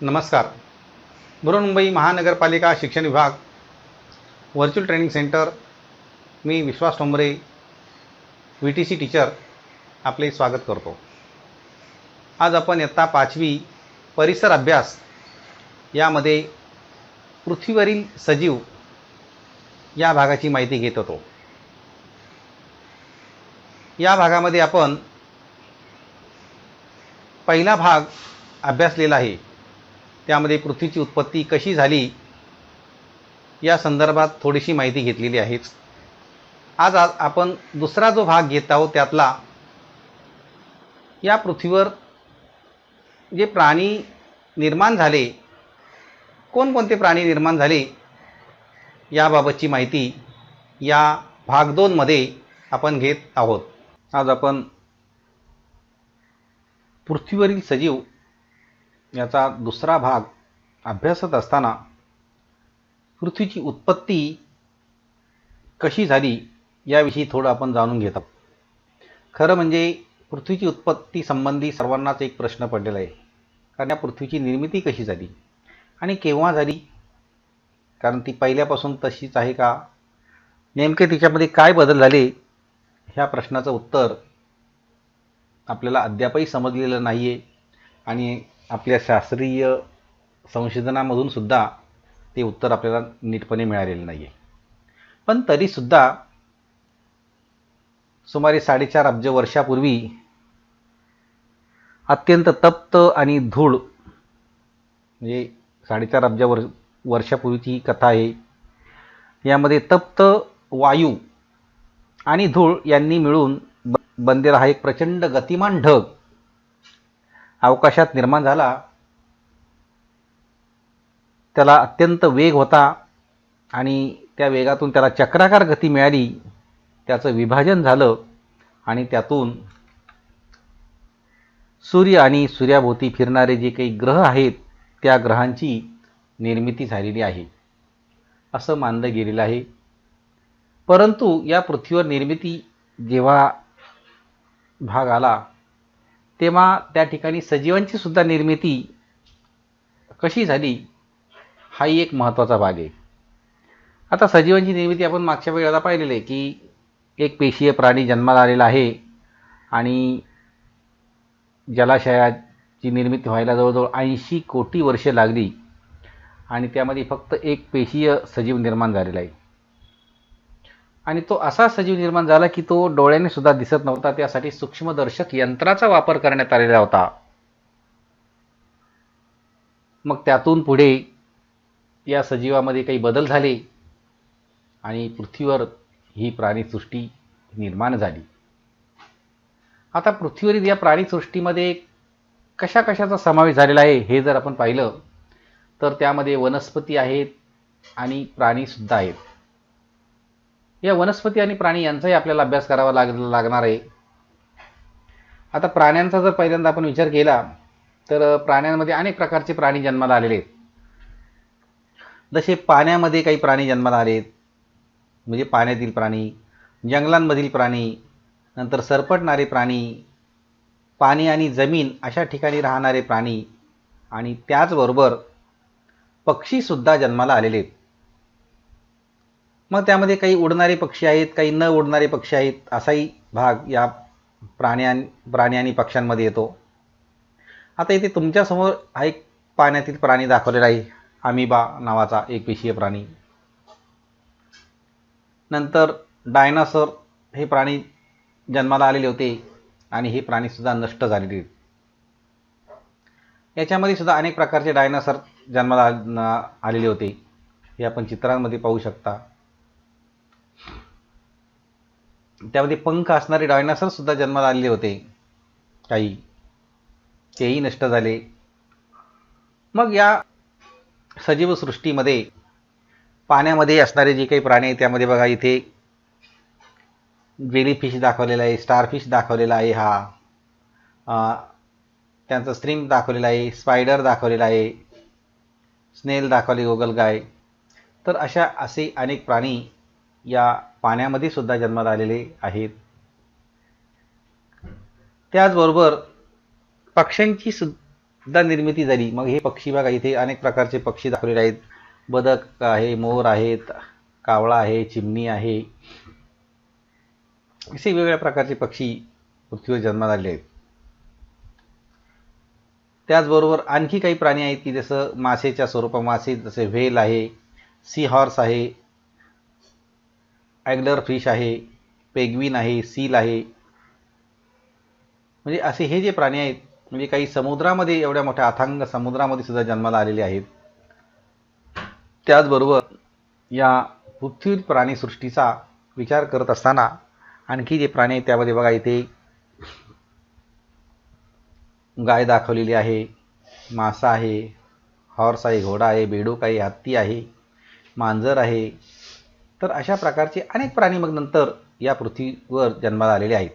नमस्कार. बृहन्मुंबई महानगरपालिका शिक्षण विभाग व्हर्च्युअल ट्रेनिंग सेंटर. मी विश्वास ठोंबरे, VTC टीचर, आपले स्वागत करतो. आज आपण इयत्ता 5वी परिसर अभ्यास यामध्ये पृथ्वीवरील सजीव या भागाची माहिती घेत होतो. या भागामध्ये आपण पहिला भाग अभ्यासलेला आहे. त्यामध्ये पृथ्वीची उत्पत्ती कशी झाली या संदर्भात थोडीशी माहिती घेतलेली आहे. आज आपण दुसरा जो भाग घेत आहोत त्यातला या पृथ्वीवर जे प्राणी निर्माण झाले, कोणकोणते प्राणी निर्माण झाले याबाबतची माहिती या भाग 2 मध्ये आपण घेत आहोत. आज आपण पृथ्वीवरील सजीव याचा दुसरा भाग अभ्यासत असताना पृथ्वीची उत्पत्ती कशी झाली याविषयी थोडं आपण जाणून घेत आहोत. खरं म्हणजे पृथ्वीची उत्पत्ती संबंधी सर्वांनाच एक प्रश्न पडलेला आहे, कारण या पृथ्वीची निर्मिती कशी झाली आणि केव्हा झाली, कारण ती पहिल्यापासून तशीच आहे का, नेमके तिच्यामध्ये काय बदल झाले, ह्या प्रश्नाचं उत्तर आपल्याला अद्यापही समजलेलं नाही आहे आणि आपल्या शास्त्रीय संशोधनामधून सुद्धा ते उत्तर आपल्याला नीटपणे मिळालेलं नाही आहे. पण तरीसुद्धा सुमारे 4.5 अब्ज वर्षापूर्वी अत्यंत तप्त आणि धूळ, म्हणजे 4.5 अब्ज वर्षापूर्वीची ही कथा आहे. यामध्ये तप्त वायू आणि धूळ यांनी मिळून बनलेला हा एक प्रचंड गतिमान ढग अवकाशात निर्माण झाला. त्याला अत्यंत वेग होता आणि त्या वेगातून त्याला चक्राकार गती मिळाली. त्याचं विभाजन झालं आणि त्यातून सूर्य आणि सूर्याभोवती फिरणारे जे काही ग्रह आहेत त्या ग्रहांची निर्मिती झालेली आहे असं मानलं गेलेलं आहे. परंतु या पृथ्वीवर निर्मिती जेव्हा भाग आला तेव्हा त्या ठिकाणी सजीवांची सुद्धा निर्मिती कशी झाली हाही एक महत्त्वाचा भाग आहे. आता सजीवांची निर्मिती आपण मागच्या वेळेला पाहिलेलं आहे की एक पेशीय प्राणी जन्माला आलेला आहे आणि जलाशयाची निर्मिती व्हायला जवळजवळ 80 कोटी वर्षे लागली आणि त्यामध्ये फक्त एक पेशीय सजीव निर्माण झालेला आहे. आणि तो असा सजीव निर्माण झाला की तो डोळ्याने सुद्धा दिसत नव्हता. त्यासाठी सूक्ष्मदर्शक यंत्राचा वापर करण्यात आलेला होता. मग त्यातून पुढे या सजीवामध्ये काही बदल झाले आणि पृथ्वीवर ही प्राणीसृष्टी निर्माण झाली. आता पृथ्वीवरील या प्राणीसृष्टीमध्ये कशा कशाचा समावेश झालेला आहे हे जर आपण पाहिलं तर त्यामध्ये वनस्पती आहेत आणि प्राणीसुद्धा आहेत. या वनस्पती आणि प्राणी यांचाही आपल्याला अभ्यास करावा लागणार आहे. आता प्राण्यांचा जर पहिल्यांदा आपण विचार केला तर प्राण्यांमध्ये अनेक प्रकारचे प्राणी जन्माला आलेले आहेत. जसे पाण्यामध्ये काही प्राणी जन्माला आलेत, म्हणजे पाण्यातील प्राणी, जंगलांमधील प्राणी, नंतर सरपटणारे प्राणी, पाणी आणि जमीन अशा ठिकाणी राहणारे प्राणी आणि त्याचबरोबर पक्षीसुद्धा जन्माला आलेले आहेत. मग त्यामध्ये काही उडणारे पक्षी आहेत, काही न उडणारे पक्षी आहेत, असाही भाग या प्राणी आणि पक्ष्यांमध्ये येतो. आता इथे तुमच्यासमोर हा एक पाण्यातील प्राणी दाखवलेला आहे, अमिबा नावाचा एक पेशीय प्राणी. नंतर डायनासोर हे प्राणी जन्माला आलेले होते आणि हे प्राणीसुद्धा नष्ट झालेले आहेत. याच्यामध्ये सुद्धा अनेक प्रकारचे डायनासोर जन्माला आलेले होते, हे आपण चित्रांमध्ये पाहू शकता. त्यामध्ये पंख असणारे डायनासोर सुद्धा जन्माला आलेले होते, काही तेही नष्ट झाले. मग या सजीव सृष्टीमध्ये पाण्यामध्ये असणारे जे काही प्राणी आहेत त्यामध्ये बघा इथे जेलीफिश दाखवलेला आहे, स्टारफिश दाखवलेला आहे, त्यांचा श्रिम्प दाखवलेला आहे, स्पायडर दाखवलेला आहे, स्नेल दाखवले, गोगलगाय. तर असे अनेक प्राणी या पाण्यामध्ये सुद्धा जन्माला आलेले आहेत. त्याचबरोबर पक्ष्यांची एकदा निर्मिती झाली मग हे पक्षी बघा, इथे अनेक प्रकारचे पक्षी दाखवलेले आहेत. बदक आहे, मोर आहेत, कावळा आहे, चिमणी आहे, असे वेगवेगळ्या प्रकारचे पक्षी पृथ्वीवर जन्माला आले आहेत. त्याचबरोबर आणखी काही प्राणी आहेत की जसं मासेच्या स्वरूपात मासे, जसे व्हेल आहे, सी हॉर्स आहे, ॲग्लर फिश आहे, पेग्विन आहे, सील आहे. म्हणजे असे हे जे प्राणी आहेत म्हणजे काही समुद्रामध्ये, एवढ्या मोठ्या अथांग समुद्रामध्ये सुद्धा जन्माला आलेले आहेत. त्याचबरोबर या पृथ्वी प्राणीसृष्टीचा विचार करत असताना आणखी जे प्राणी आहेत त्यामध्ये बघा, इथे गाय दाखवलेली आहे, मासा आहे, हॉर्स आहे, घोडा आहे, बेडूक आहे, हत्ती आहे, मांजर आहे. तर अशा प्रकारचे अनेक प्राणी मग नंतर या पृथ्वीवर जन्माला आलेले आहेत.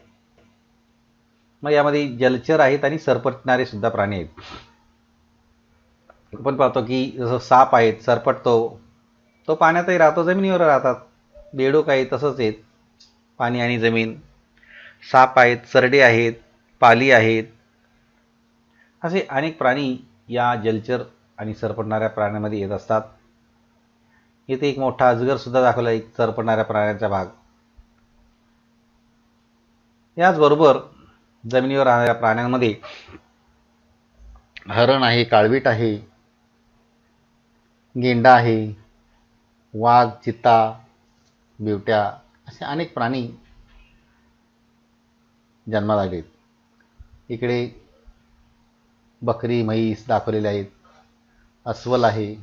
मग यामध्ये जलचर आहेत आणि सरपटणारे सुद्धा प्राणी आहेत. आपण पाहतो की जसं साप आहेत, सरपटतो, तो पाण्यातही राहतो, जमिनीवर राहतात. बेडूक आहे, तसंच आहेत, पाणी आणि जमीन. साप आहेत, सरडे आहेत, पाली आहेत. असे अनेक प्राणी या जलचर आणि सरपटणाऱ्या प्राण्यांमध्ये येत असतात. इथे एक मोठा अजगर सुद्धा दाखवला, एक सरपटणाऱ्या प्राण्यांचा भाग. याचबरोबर जमिनीवर राहणाऱ्या प्राण्यांमध्ये हरण आहे, काळवीट आहे, गेंडा आहे, वाघ, चित्ता, बिबट्या, असे अनेक प्राणी जन्माला आलेत. इकडे बकरी, म्हैस दाखवलेले आहेत, अस्वल आहे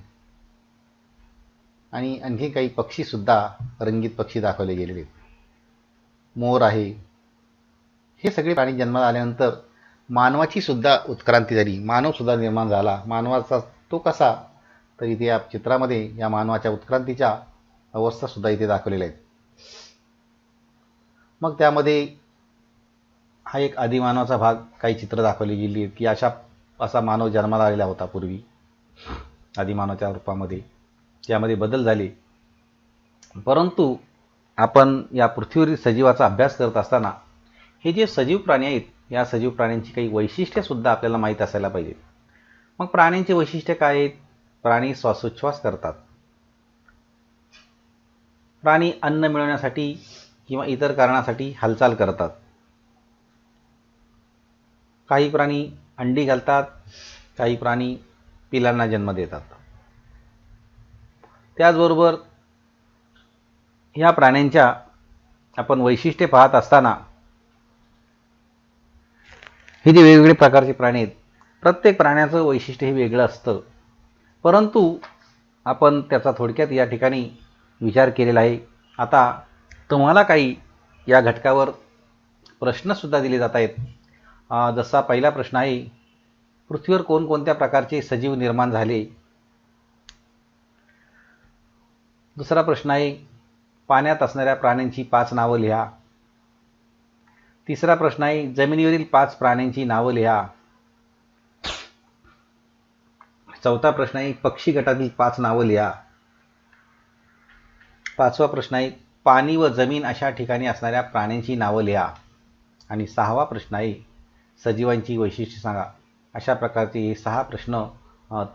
आणि आणखी काही पक्षीसुद्धा रंगीत पक्षी दाखवले गेलेले आहेत. मोर आहे. हे सगळे प्राणी जन्माला आल्यानंतर मानवाची सुद्धा उत्क्रांती झाली, मानवसुद्धा निर्माण झाला. मानवाचा तो कसा, तर इथे या चित्रामध्ये या मानवाच्या उत्क्रांतीच्या अवस्थासुद्धा इथे दाखवलेल्या आहेत. मग त्यामध्ये हा एक आदिमानवाचा भाग, काही चित्र दाखवली गेली आहेत की असा मानव जन्माला आलेला होता पूर्वी आदिमानवाच्या रूपामध्ये. त्यामध्ये बदल झाले. परंतु आपण या पृथ्वीवरील सजीवाचा अभ्यास करत असताना हे जे सजीव प्राणी आहेत, या सजीव प्राण्यांची काही वैशिष्ट्येसुद्धा आपल्याला माहीत असायला पाहिजे. मग प्राण्यांची वैशिष्ट्ये काय आहेत? प्राणी श्वासोच्छ्वास करतात. प्राणी अन्न मिळवण्यासाठी किंवा इतर कारणासाठी हालचाल करतात. काही प्राणी अंडी घालतात, काही प्राणी पिलांना जन्म देतात. त्याचबरोबर ह्या प्राण्यांच्या आपण वैशिष्ट्ये पाहत असताना हे जे वेगवेगळे प्रकारचे प्राणी आहेत, प्रत्येक प्राण्याचं वैशिष्ट्य हे वेगळं असतं. परंतु आपण त्याचा थोडक्यात या ठिकाणी विचार केलेला आहे. आता तुम्हाला काही या घटकावर प्रश्नसुद्धा दिले जात आहेत. जसा पहिला प्रश्न आहे, पृथ्वीवर कोणकोणत्या प्रकारचे सजीव निर्माण झाले. दुसरा प्रश्न आहे, पाण्यात असणाऱ्या प्राण्यांची 5 नावं लिहा. तिसरा प्रश्न आहे, जमिनीवरील 5 प्राण्यांची नावं लिहा. चौथा प्रश्न आहे, पक्षी गटातील 5 नावं लिहा. पाचवा प्रश्न आहे, पाणी व जमीन अशा ठिकाणी असणाऱ्या प्राण्यांची नावं लिहा. आणि 6वा प्रश्न आहे, सजीवांची वैशिष्ट्ये सांगा. अशा प्रकारचे हे 6 प्रश्न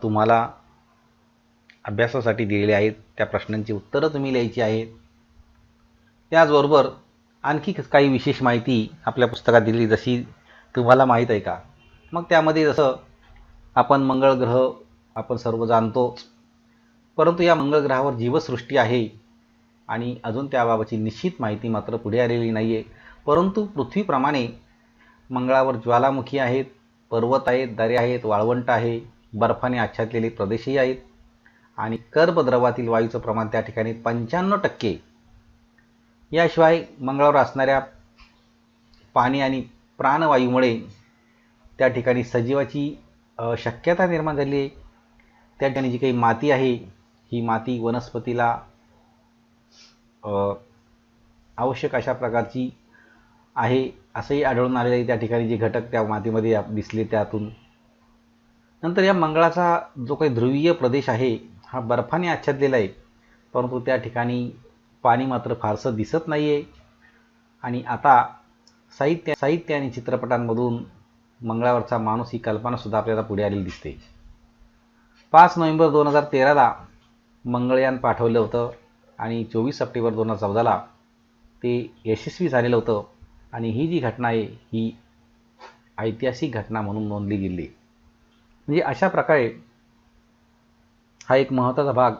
तुम्हाला अभ्यासासाठी दिलेले आहेत. त्या प्रश्नांची उत्तरं तुम्ही लिहायची आहेत. त्याचबरोबर आणखी काही विशेष माहिती आपल्या पुस्तकात दिली, जशी तुम्हाला माहीत आहे का. मग त्यामध्ये जसं आपण मंगळ ग्रह आपण सर्व जाणतोच, परंतु या मंगळ ग्रहावर जीवसृष्टी आहे आणि अजून त्याबाबतची निश्चित माहिती मात्र पुढे आलेली नाही आहे. परंतु पृथ्वीप्रमाणे मंगळावर ज्वालामुखी आहेत, पर्वत आहेत, दऱ्या आहेत, वाळवंट आहे, बर्फाने आच्छादलेले प्रदेशही आहेत आणि कर्बद्रवातील वायूचं प्रमाण त्या ठिकाणी 95%. याशिवाय मंगळावर असणाऱ्या पाणी आणि प्राणवायूमुळे त्या ठिकाणी सजीवाची शक्यता निर्माण झाली आहे. त्या ठिकाणी जी काही माती आहे, ही माती वनस्पतीला आवश्यक अशा प्रकारची आहे असंही आढळून आलेलं आहे. त्या ठिकाणी जे घटक त्या मातीमध्ये दिसले त्यातून. नंतर या मंगळाचा जो काही ध्रुवीय प्रदेश आहे हा बर्फाने आच्छादलेला आहे, परंतु त्या ठिकाणी पाणी मात्र फारसं दिसत नाही आहे. आणि आता साहित्य आणि चित्रपटांमधून मंगळावरचा माणूस ही कल्पनासुद्धा आपल्याला पुढे आलेली दिसते. 5 नोव्हेंबर 2013ला मंगळयान पाठवलं होतं आणि 24 सप्टेंबर 2014ला ते यशस्वी झालेलं होतं. आणि ही जी घटना आहे ही ऐतिहासिक घटना म्हणून नोंदली गेली. म्हणजे अशा प्रकारे हा एक महत्त्वाचा भाग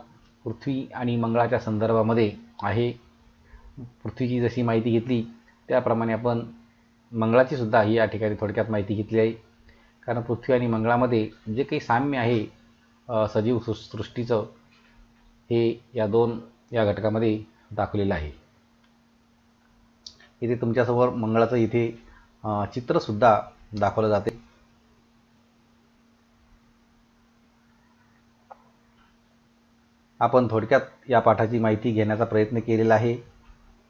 पृथ्वी आणि मंगळाच्या संदर्भामध्ये आहे. पृथ्वीची जशी माहिती घेतली त्याप्रमाणे आपण मंगळाची सुद्धा ही या ठिकाणी थोडक्यात माहिती घेतली आहे. कारण पृथ्वी आणि मंगळामध्ये जे काही साम्य आहे सजीव सृष्टीचं हे या घटकामध्ये दाखवलेलं आहे. इथे तुमच्यासमोर मंगळाचं इथे चित्रसुद्धा दाखवलं जाते. आपण थोडक्यात या पाठाची माहिती घेण्याचा प्रयत्न केलेला आहे.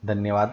धन्यवाद.